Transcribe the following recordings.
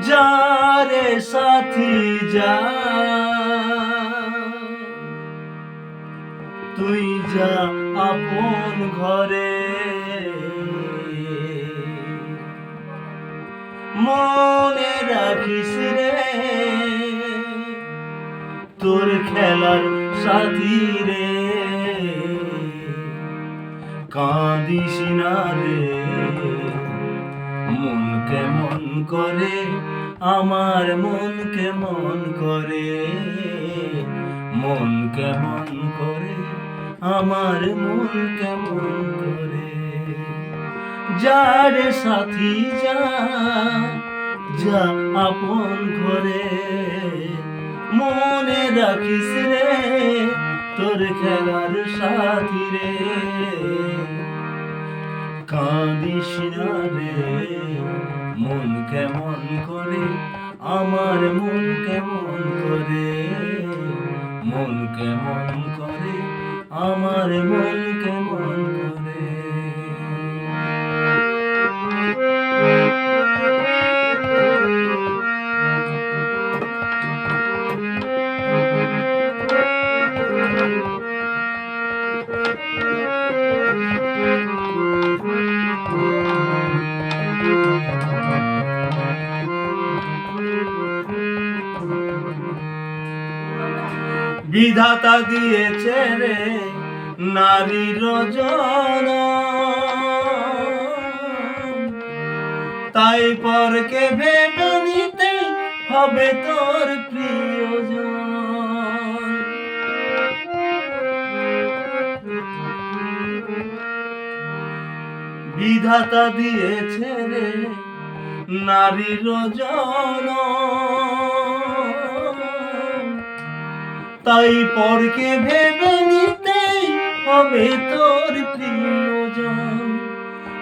যারে সাথী যা, তুই যা আপন ঘরে। মনে রাখিস রে তোর খেলার সাথী রে, কাঁদিস না রে। মন কেমন করে, আমার মন কেমন করে, মন কেমন করে, আমার মন কেমন করে। যারে সাথী যা, যা আপন ঘরে। মনে রাখিস রে তোর খেলার সাথী রে, কাঁদিস না রে। মন কেমন করে, আমার মন কেমন করে, মন কেমন করে, আমার মন কেমন করে। বিধাতা দিয়েছে রে নারীর জনম, তাই পরকে ভেবে নিতে হবে তোর প্রিয়জন। বিধাতা দিয়েছে রে নারীর জনম, তাই পরকে ভেবে নিতেই হবে তোর প্রিয়জন।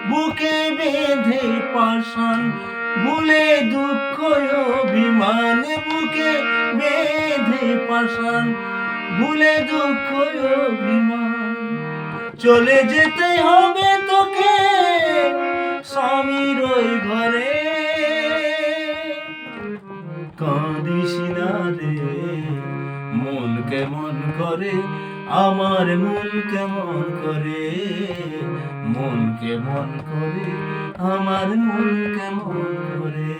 বুকে বেঁধে পাষাণ ভুলে দুঃখ অভিমান, বুকে বেঁধে পাষাণ ভুলে দুঃখ অভিমান। চলে যেতে হবে তোকে স্বামীর ওই ঘরে, কাঁদিস না রে। মন কেমন করে, আমার মন কেমন করে, মন কেমন করে, আমার মন কেমন করে।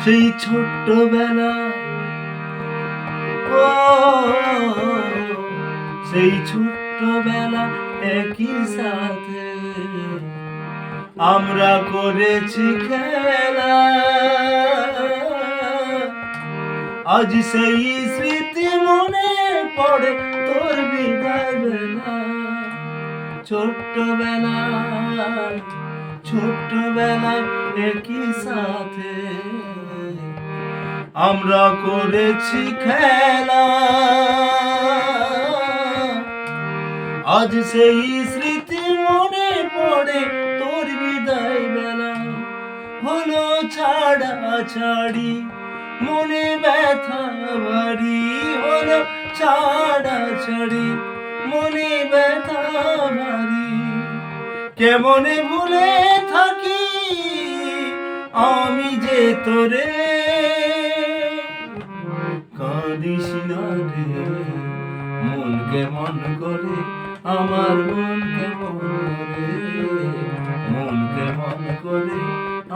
সেই ছোট্টবেলা, ও সেই ছোট্টবেলা একই সাথে আমরা করেছি খেলা, আজ সেই স্মৃতি মনে পড়ে তোর বিদায় বেলা। ছোট্টবেলা, ছোট্টবেলায় একই সাথে আমরা করেছি খেলা, আজ সেই স্মৃতি মনে পড়ে তোর বিদায় বেলা। হলো ছাড়া ছাড়ি, মনে ব্যথা ভারী, হলো ছাড়া ছাড়ি, মনে ব্যথা ভারী। কেমনে ভুলে থাকি আমি যে তোরে, কাঁদিস না রে। মন কেমন করে, আমার মন কেমন করে, মন কেমন করে,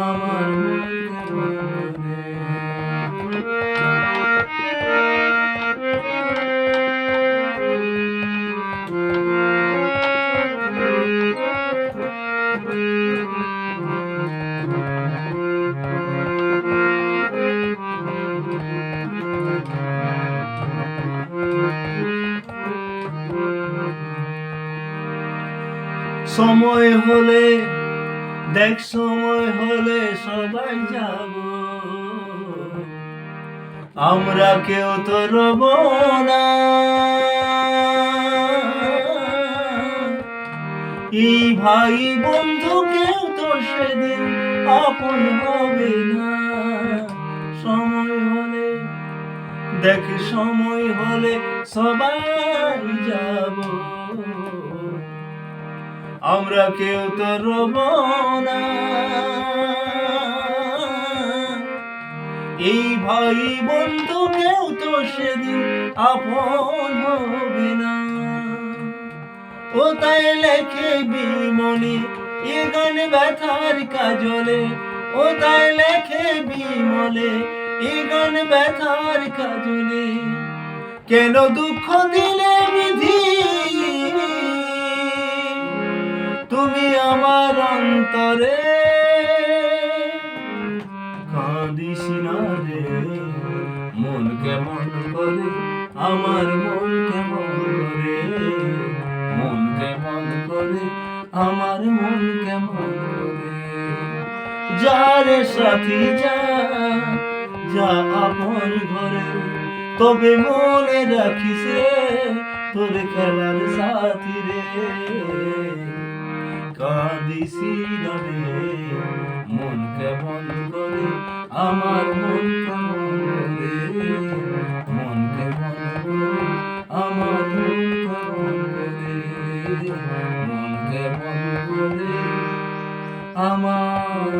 আমার মন কেমন করে। সময় হলে দেখ, সময় হলে সবাই যাব, আমরা কেউ তো রব না। ভাই বন্ধু কেউ তো সেদিন আপন হবে না। সময় হলে দেখ, সময় হলে সবাই যাব, আমরা কেউ তো রব না। এই ভাই বন্ধু কেউ তো সেদিন আপন হবে না। ও তাই লেখে বিমলে এ গান ব্যথার কাজলে, ও তাই লেখে বিমলে এ গান ব্যথার কাজলে। কেন দুঃখ দিলে বিধি তুমি আমার অন্তরে, কাঁদিস না রে মন কেমন করে, আমার মন কেমন করে, মন কেমন করে, আমার মন কেমন করে। যা রে সাথী যা, যা আপন ঘরে, তবে মনে রাখিস রে তোর খেলার সাথী রে। কাঁদিস না রে মন কেমন করে, আমার মন কেমন করে, মন কেমন করে, আমার মন কেমন করে, মন কেমন করে, আমার